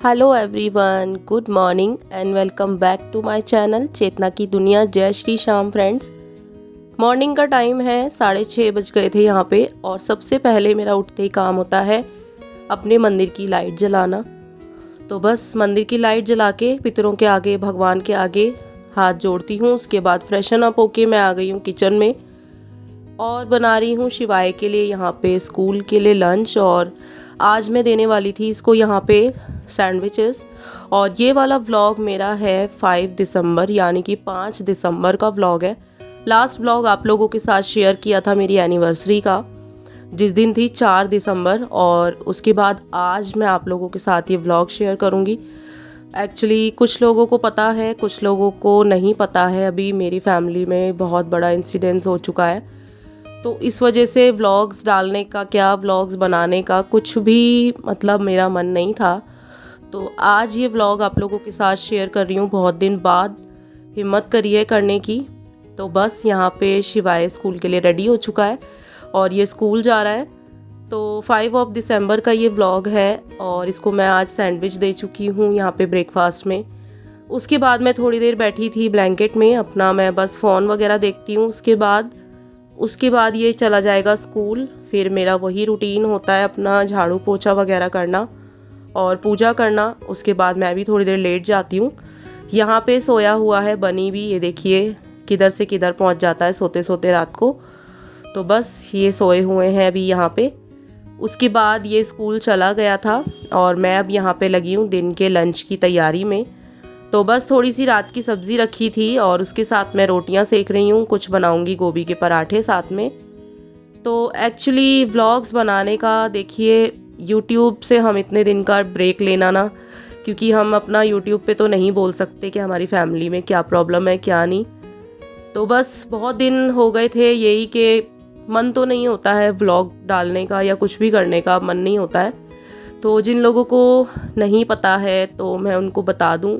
Hello everyone, good morning and welcome back to my channel Chetna की दुनिया। जय Shri Shyam friends. Morning का टाइम है, 6:30 बज गए थे यहाँ पे। और सबसे पहले मेरा उठते ही काम होता है अपने मंदिर की लाइट जलाना। तो बस मंदिर की लाइट जला के पितरों के आगे, भगवान के आगे हाथ जोड़ती हूँ। उसके बाद फ्रेशन अप होके मैं आ गई हूँ किचन में और बना रही हूँ शिवाय के लिए यहाँ पे स्कूल के लिए लंच। और आज मैं देने वाली थी इसको यहाँ पे सैंडविचेस। और ये वाला व्लॉग मेरा है 5 दिसंबर यानी कि 5 दिसंबर का व्लॉग है। लास्ट व्लॉग आप लोगों के साथ शेयर किया था मेरी एनिवर्सरी का, जिस दिन थी 4 दिसंबर। और उसके बाद आज मैं आप लोगों के साथ ये व्लॉग शेयर करूँगी। एक्चुअली कुछ लोगों को पता है, कुछ लोगों को नहीं पता है। अभी मेरी फैमिली में बहुत बड़ा इंसिडेंस हो चुका है, तो इस वजह से व्लॉग्स डालने का, क्या व्लॉग्स बनाने का कुछ भी मतलब मेरा मन नहीं था। तो आज ये व्लॉग आप लोगों के साथ शेयर कर रही हूँ। बहुत दिन बाद हिम्मत करी है करने की। तो बस यहाँ पे शिवाय स्कूल के लिए रेडी हो चुका है और ये स्कूल जा रहा है। तो 5 दिसंबर का ये व्लॉग है और इसको मैं आज सैंडविच दे चुकी हूँ यहाँ पे ब्रेकफास्ट में। उसके बाद मैं थोड़ी देर बैठी थी ब्लैंकेट में अपना, मैं बस फ़ोन वगैरह देखती हूँ। उसके बाद ये चला जाएगा स्कूल। फिर मेरा वही रूटीन होता है अपना झाड़ू पोछा वगैरह करना और पूजा करना। उसके बाद मैं भी थोड़ी देर लेट जाती हूँ। यहाँ पे सोया हुआ है बनी भी, ये देखिए किधर से किधर पहुँच जाता है सोते सोते रात को। तो बस ये सोए हुए हैं अभी यहाँ पे। उसके बाद ये स्कूल चला गया था और मैं अब यहाँ पे लगी हूँ दिन के लंच की तैयारी में। तो बस थोड़ी सी रात की सब्ज़ी रखी थी और उसके साथ मैं रोटियां सेक रही हूँ। कुछ बनाऊंगी गोभी के पराठे साथ में। तो एक्चुअली व्लॉग्स बनाने का देखिए, यूट्यूब से हम इतने दिन का ब्रेक लेना ना, क्योंकि हम अपना यूट्यूब पे तो नहीं बोल सकते कि हमारी फैमिली में क्या प्रॉब्लम है क्या नहीं। तो बस बहुत दिन हो गए थे यही कि मन तो नहीं होता है व्लॉग डालने का या कुछ भी करने का मन नहीं होता है। तो जिन लोगों को नहीं पता है तो मैं उनको बता दूँ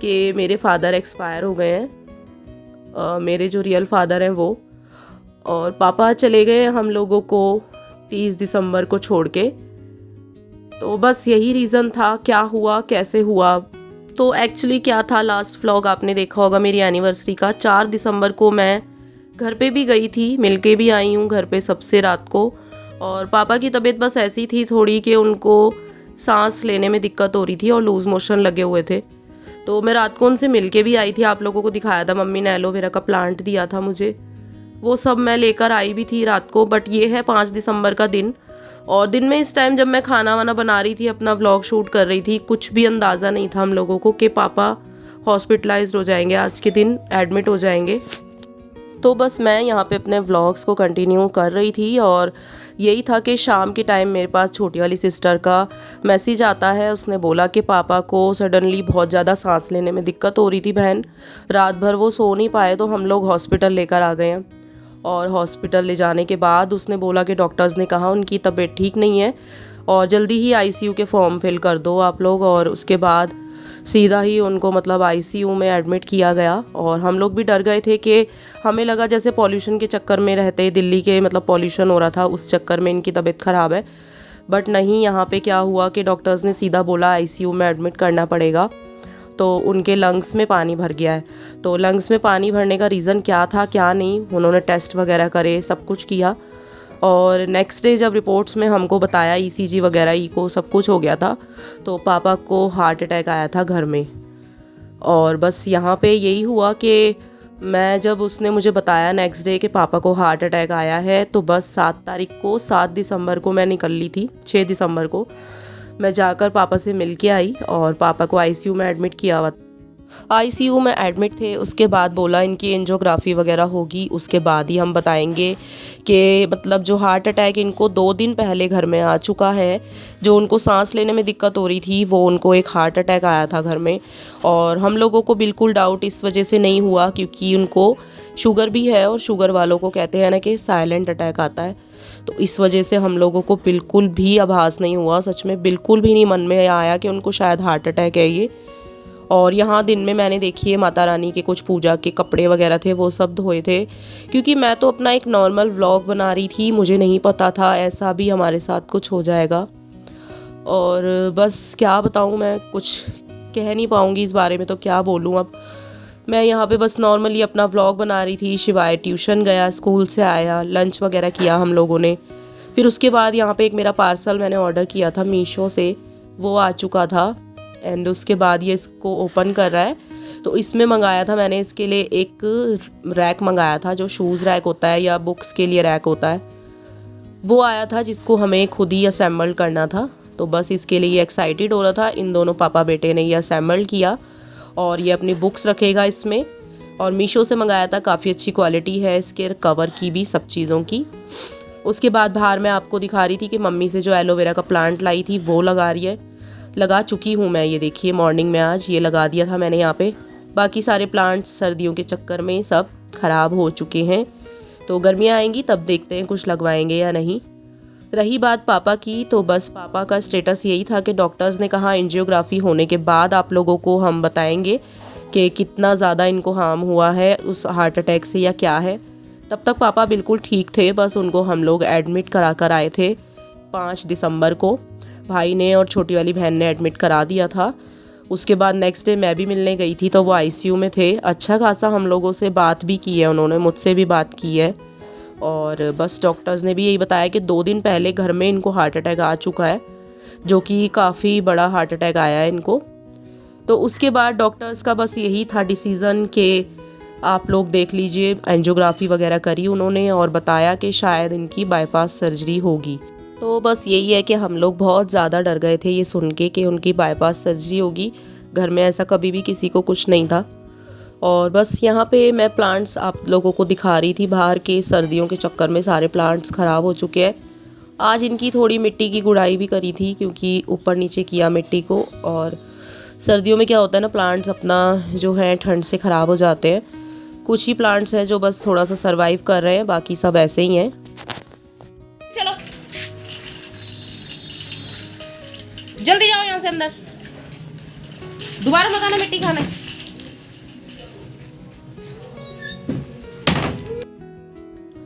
कि मेरे फादर एक्सपायर हो गए हैं। मेरे जो रियल फादर हैं वो, और पापा चले गए हम लोगों को 30 दिसंबर को छोड़ के। तो बस यही रीज़न था, क्या हुआ कैसे हुआ। तो एक्चुअली क्या था, लास्ट व्लॉग आपने देखा होगा मेरी एनिवर्सरी का। 4 दिसंबर को मैं घर पे भी गई थी, मिलके भी आई हूँ घर पे सबसे रात को। और पापा की तबीयत बस ऐसी थी थोड़ी कि उनको सांस लेने में दिक्कत हो रही थी और लूज़ मोशन लगे हुए थे। तो मैं रात को उनसे मिल के भी आई थी, आप लोगों को दिखाया था। मम्मी ने एलोवेरा का प्लांट दिया था मुझे, वो सब मैं लेकर आई भी थी रात को। बट ये है 5 दिसंबर का दिन। और दिन में इस टाइम जब मैं खाना वाना बना रही थी, अपना व्लॉग शूट कर रही थी, कुछ भी अंदाज़ा नहीं था हम लोगों को कि पापा हॉस्पिटलाइज्ड हो जाएंगे, आज के दिन एडमिट हो जाएंगे। तो बस मैं यहाँ पे अपने व्लॉग्स को कंटिन्यू कर रही थी और यही था कि शाम के टाइम मेरे पास छोटी वाली सिस्टर का मैसेज आता है। उसने बोला कि पापा को सडनली बहुत ज़्यादा सांस लेने में दिक्कत हो रही थी बहन, रात भर वो सो नहीं पाए, तो हम लोग हॉस्पिटल लेकर आ गए हैं। और हॉस्पिटल ले जाने के बाद उसने बोला कि डॉक्टर्स ने कहा उनकी तबीयत ठीक नहीं है और जल्दी ही आईसीयू के फॉर्म फिल कर दो आप लोग। और उसके बाद सीधा ही उनको मतलब आईसीयू में एडमिट किया गया। और हम लोग भी डर गए थे कि हमें लगा जैसे पॉल्यूशन के चक्कर में रहते, दिल्ली के मतलब पॉल्यूशन हो रहा था, उस चक्कर में इनकी तबीयत ख़राब है। बट नहीं, यहाँ पे क्या हुआ कि डॉक्टर्स ने सीधा बोला आईसीयू में एडमिट करना पड़ेगा। तो उनके लंग्स में पानी भर गया है। तो लंग्स में पानी भरने का रीज़न क्या था क्या नहीं, उन्होंने टेस्ट वगैरह करे, सब कुछ किया। और नेक्स्ट डे जब रिपोर्ट्स में हमको बताया, ईसीजी वगैरह ईको सब कुछ हो गया था, तो पापा को हार्ट अटैक आया था घर में। और बस यहाँ पे यही हुआ कि मैं जब उसने मुझे बताया नेक्स्ट डे कि पापा को हार्ट अटैक आया है, तो बस 7 दिसंबर को मैं निकल ली थी। 6 दिसंबर को मैं जाकर पापा से मिल के आई और पापा को आईसीयू में एडमिट किया हुआ। आईसीयू में एडमिट थे। उसके बाद बोला इनकी एंजियोग्राफी वगैरह होगी, उसके बाद ही हम बताएंगे कि मतलब जो हार्ट अटैक इनको 2 दिन पहले घर में आ चुका है, जो उनको सांस लेने में दिक्कत हो रही थी, वो उनको एक हार्ट अटैक आया था घर में। और हम लोगों को बिल्कुल डाउट इस वजह से नहीं हुआ क्योंकि उनको शुगर भी है और शुगर वालों को कहते हैं ना कि साइलेंट अटैक आता है। तो इस वजह से हम लोगों को बिल्कुल भी आभास नहीं हुआ, सच में बिल्कुल भी नहीं मन में आया कि उनको शायद हार्ट अटैक है ये। और यहाँ दिन में मैंने देखिए माता रानी के कुछ पूजा के कपड़े वगैरह थे वो सब धोए थे, क्योंकि मैं तो अपना एक नॉर्मल व्लॉग बना रही थी, मुझे नहीं पता था ऐसा भी हमारे साथ कुछ हो जाएगा। और बस क्या बताऊँ, मैं कुछ कह नहीं पाऊँगी इस बारे में, तो क्या बोलूँ अब। मैं यहाँ पे बस नॉर्मली अपना व्लॉग बना रही थी। शिवाय ट्यूशन गया, स्कूल से आया, लंच वगैरह किया हम लोगों ने। फिर उसके बाद यहाँ पे एक मेरा पार्सल मैंने ऑर्डर किया था मीशो से, वो आ चुका था। एंड उसके बाद ये इसको ओपन कर रहा है। तो इसमें मंगाया था मैंने इसके लिए एक रैक मंगाया था, जो शूज़ रैक होता है या बुक्स के लिए रैक होता है, वो आया था, जिसको हमें खुद ही असेंबल करना था। तो बस इसके लिए एक्साइटेड हो रहा था। इन दोनों पापा बेटे ने ये असेंबल किया और ये अपनी बुक्स रखेगा इसमें। और मीशो से मंगाया था, काफ़ी अच्छी क्वालिटी है इसके कवर की भी, सब चीज़ों की। उसके बाद बाहर मैं आपको दिखा रही थी कि मम्मी से जो एलोवेरा का प्लांट लाई थी वो लगा रही है। लगा चुकी हूँ मैं, ये देखिए मॉर्निंग में आज ये लगा दिया था मैंने यहाँ पे। बाकी सारे प्लांट्स सर्दियों के चक्कर में सब ख़राब हो चुके हैं, तो गर्मियाँ आएंगी तब देखते हैं कुछ लगवाएंगे या नहीं। रही बात पापा की, तो बस पापा का स्टेटस यही था कि डॉक्टर्स ने कहा एंजियोग्राफी होने के बाद आप लोगों को हम बताएंगे कि कितना ज़्यादा इनको हार्म हुआ है उस हार्ट अटैक से या क्या है। तब तक पापा बिल्कुल ठीक थे, बस उनको हम लोग एडमिट करा कर आए थे 5 दिसंबर को। भाई ने और छोटी वाली बहन ने एडमिट करा दिया था। उसके बाद नेक्स्ट डे मैं भी मिलने गई थी, तो वो आईसीयू में थे। अच्छा खासा हम लोगों से बात भी की है उन्होंने, मुझसे भी बात की है। और बस डॉक्टर्स ने भी यही बताया कि 2 दिन पहले घर में इनको हार्ट अटैक आ चुका है, जो कि काफ़ी बड़ा हार्ट अटैक आया है इनको। तो उसके बाद डॉक्टर्स का बस यही था डिसीज़न कि आप लोग देख लीजिए। एंजियोग्राफी वगैरह करी उन्होंने और बताया कि शायद इनकी बाईपास सर्जरी होगी। तो बस यही है कि हम लोग बहुत ज़्यादा डर गए थे ये सुन के कि उनकी बाईपास सर्जरी होगी। घर में ऐसा कभी भी किसी को कुछ नहीं था। और बस यहाँ पे मैं प्लांट्स आप लोगों को दिखा रही थी बाहर के, सर्दियों के चक्कर में सारे प्लांट्स ख़राब हो चुके हैं। आज इनकी थोड़ी मिट्टी की गुड़ाई भी करी थी, क्योंकि ऊपर नीचे किया मिट्टी को। और सर्दियों में क्या होता है ना, प्लांट्स अपना जो है ठंड से ख़राब हो जाते हैं। कुछ ही प्लांट्स हैं जो बस थोड़ा सा सर्वाइव कर रहे हैं, बाकी सब ऐसे ही हैं। चलो जल्दी जाओ यहाँ से अंदर, दोबारा मत आना मिट्टी खाने।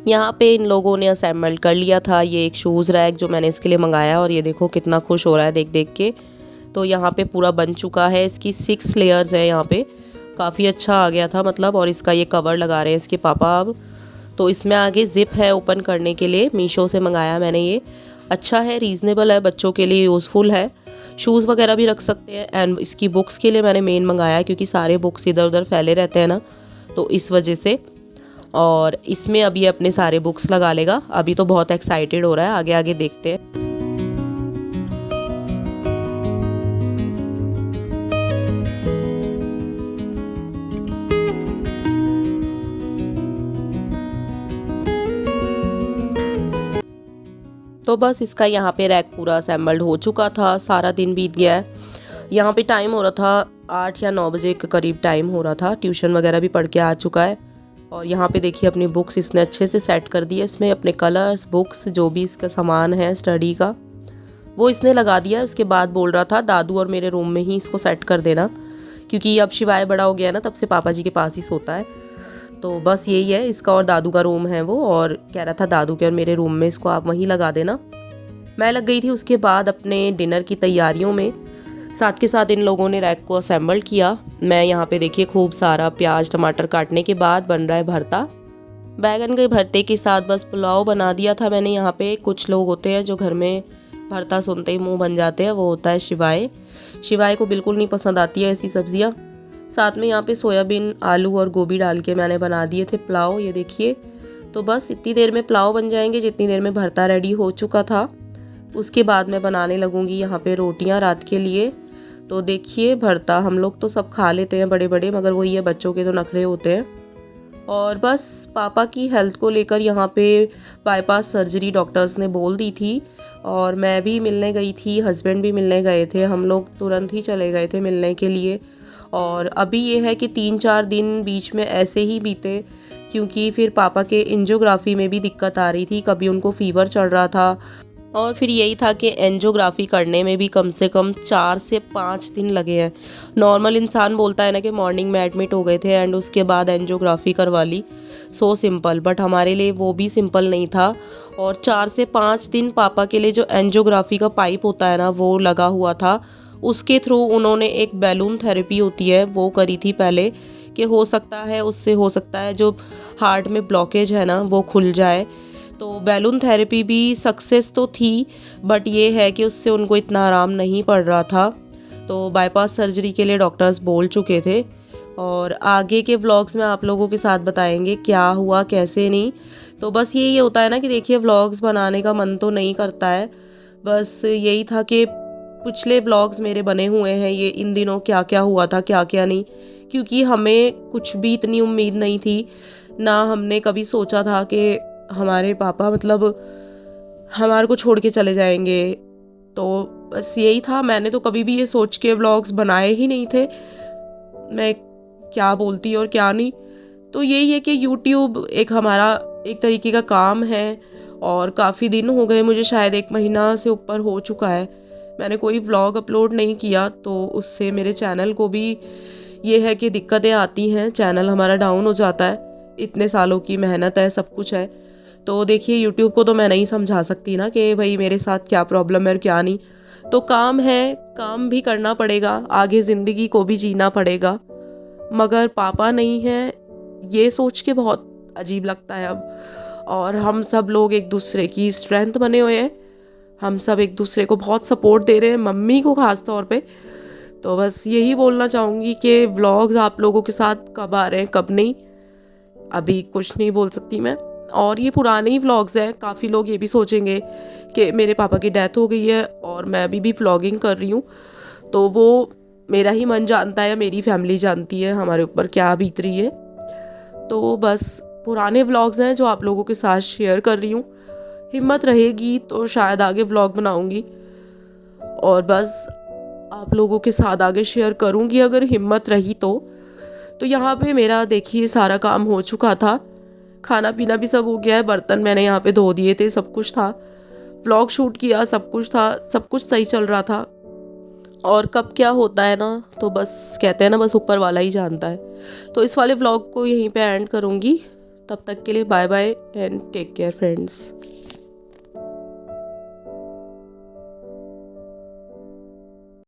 यहाँ पे इन लोगों ने असेंबल कर लिया था ये एक शूज़ रैक जो मैंने इसके लिए मंगाया, और ये देखो कितना खुश हो रहा है देख देख के। तो यहाँ पे पूरा बन चुका है, इसकी 6 लेयर्स हैं यहाँ पे, काफ़ी अच्छा आ गया था मतलब। और इसका ये कवर लगा रहे हैं इसके पापा अब। तो इसमें आगे ज़िप है ओपन करने के लिए, मीशो से मंगाया मैंने ये। अच्छा है, रीज़नेबल है, बच्चों के लिए यूज़फुल है। शूज़ वगैरह भी रख सकते हैं। एंड इसकी बुक्स के लिए मैंने मेन मंगाया, क्योंकि सारे बुक्स इधर उधर फैले रहते हैं ना, तो इस वजह से। और इसमें अब ये अपने सारे बुक्स लगा लेगा। अभी तो बहुत एक्साइटेड हो रहा है, आगे आगे देखते हैं। तो बस इसका यहाँ पे रैक पूरा असेंबल्ड हो चुका था, सारा दिन बीत गया है। यहाँ पे टाइम हो रहा था 8 या 9 बजे के करीब टाइम हो रहा था। ट्यूशन वगैरह भी पढ़ के आ चुका है। और यहाँ पे देखिए अपनी बुक्स इसने अच्छे से सेट कर दी है। इसमें अपने कलर्स, बुक्स, जो भी इसका सामान है स्टडी का, वो इसने लगा दिया है। उसके बाद बोल रहा था दादू और मेरे रूम में ही इसको सेट कर देना, क्योंकि अब शिवाय बड़ा हो गया ना, तब से पापा जी के पास ही सोता है। तो बस यही है, इसका और दादू का रूम है वो, और कह रहा था दादू के और मेरे रूम में इसको आप वहीं लगा देना। मैं लग गई थी उसके बाद अपने डिनर की तैयारियों में। साथ के साथ इन लोगों ने रैक को असेंबल किया। मैं यहाँ पे देखिए खूब सारा प्याज टमाटर काटने के बाद बन रहा है भरता। बैगन के भरते के साथ बस पुलाव बना दिया था मैंने। यहाँ पे कुछ लोग होते हैं जो घर में भरता सुनते ही मुंह बन जाते हैं, वो होता है शिवाय। शिवाय को बिल्कुल नहीं पसंद आती है ऐसी सब्जियाँ। साथ में यहाँ पे सोयाबीन, आलू और गोभी डाल के मैंने बना दिए थे पुलाव, ये देखिए। तो बस इतनी देर में पुलाव बन जाएंगे जितनी देर में भरता रेडी हो चुका था। उसके बाद मैं बनाने लगूंगी यहाँ पे रोटियाँ रात के लिए। तो देखिए भरता हम लोग तो सब खा लेते हैं बड़े बड़े, मगर वही है बच्चों के तो नखरे होते हैं। और बस पापा की हेल्थ को लेकर यहाँ पे बाईपास सर्जरी डॉक्टर्स ने बोल दी थी, और मैं भी मिलने गई थी, हस्बैंड भी मिलने गए थे। हम लोग तुरंत ही चले गए थे मिलने के लिए। और अभी ये है कि 3-4 दिन बीच में ऐसे ही बीते, क्योंकि फिर पापा के एंजियोग्राफी में भी दिक्कत आ रही थी। कभी उनको फीवर चढ़ रहा था, और फिर यही था कि एंजियोग्राफी करने में भी कम से कम 4 से 5 दिन लगे हैं। नॉर्मल इंसान बोलता है ना कि मॉर्निंग में एडमिट हो गए थे एंड उसके बाद एंजियोग्राफी करवा ली, सो सिंपल, बट हमारे लिए वो भी सिंपल नहीं था। और 4 से 5 दिन पापा के लिए जो एंजियोग्राफी का पाइप होता है ना वो लगा हुआ था, उसके थ्रू उन्होंने एक बैलून थेरेपी होती है वो करी थी पहले, कि हो सकता है उससे हो सकता है जो हार्ट में ब्लॉकेज है ना वो खुल जाए। तो बैलून थेरेपी भी सक्सेस तो थी, बट ये है कि उससे उनको इतना आराम नहीं पड़ रहा था। तो बाईपास सर्जरी के लिए डॉक्टर्स बोल चुके थे और आगे के व्लॉग्स में आप लोगों के साथ बताएंगे क्या हुआ कैसे नहीं। तो बस यही होता है ना कि देखिए व्लॉग्स बनाने का मन तो नहीं करता है, बस यही था कि पिछले व्लॉग्स मेरे बने हुए हैं ये इन दिनों क्या क्या हुआ था क्या क्या नहीं, क्योंकि हमें कुछ भी इतनी उम्मीद नहीं थी ना, हमने कभी सोचा था कि हमारे पापा मतलब हमारे को छोड़ के चले जाएंगे। तो बस यही था, मैंने तो कभी भी ये सोच के व्लॉग्स बनाए ही नहीं थे मैं क्या बोलती और क्या नहीं। तो यही है कि यूट्यूब एक हमारा एक तरीके का काम है और काफ़ी दिन हो गए, मुझे शायद 1 महीना से ऊपर हो चुका है मैंने कोई व्लॉग अपलोड नहीं किया। तो उससे मेरे चैनल को भी ये है कि दिक्कतें आती हैं, चैनल हमारा डाउन हो जाता है, इतने सालों की मेहनत है सब कुछ है। तो देखिए यूट्यूब को तो मैं नहीं समझा सकती ना कि भाई मेरे साथ क्या प्रॉब्लम है और क्या नहीं। तो काम है, काम भी करना पड़ेगा, आगे ज़िंदगी को भी जीना पड़ेगा, मगर पापा नहीं है ये सोच के बहुत अजीब लगता है अब। और हम सब लोग एक दूसरे की स्ट्रेंथ बने हुए हैं, हम सब एक दूसरे को बहुत सपोर्ट दे रहे हैं, मम्मी को ख़ास तौर पे। तो बस यही बोलना चाहूँगी कि व्लॉग्स आप लोगों के साथ कब आ रहे हैं कब नहीं, अभी कुछ नहीं बोल सकती मैं। और ये पुराने ही व्लॉग्स हैं, काफ़ी लोग ये भी सोचेंगे कि मेरे पापा की डेथ हो गई है और मैं अभी भी व्लॉगिंग कर रही हूँ, तो वो मेरा ही मन जानता है, मेरी फैमिली जानती है हमारे ऊपर क्या बीत रही है। तो बस पुराने व्लॉग्स हैं जो आप लोगों के साथ शेयर कर रही हूँ, हिम्मत रहेगी तो शायद आगे व्लॉग बनाऊँगी और बस आप लोगों के साथ आगे शेयर करूँगी अगर हिम्मत रही तो यहाँ पे मेरा देखिए सारा काम हो चुका था, खाना पीना भी सब हो गया है, बर्तन मैंने यहाँ पे धो दिए थे, सब कुछ था, व्लॉग शूट किया, सब कुछ था, सब कुछ सही चल रहा था। और कब क्या होता है ना तो बस कहते हैं ना बस ऊपर वाला ही जानता है। तो इस वाले व्लॉग को यहीं पे एंड करूँगी, तब तक के लिए bye bye and take care friends.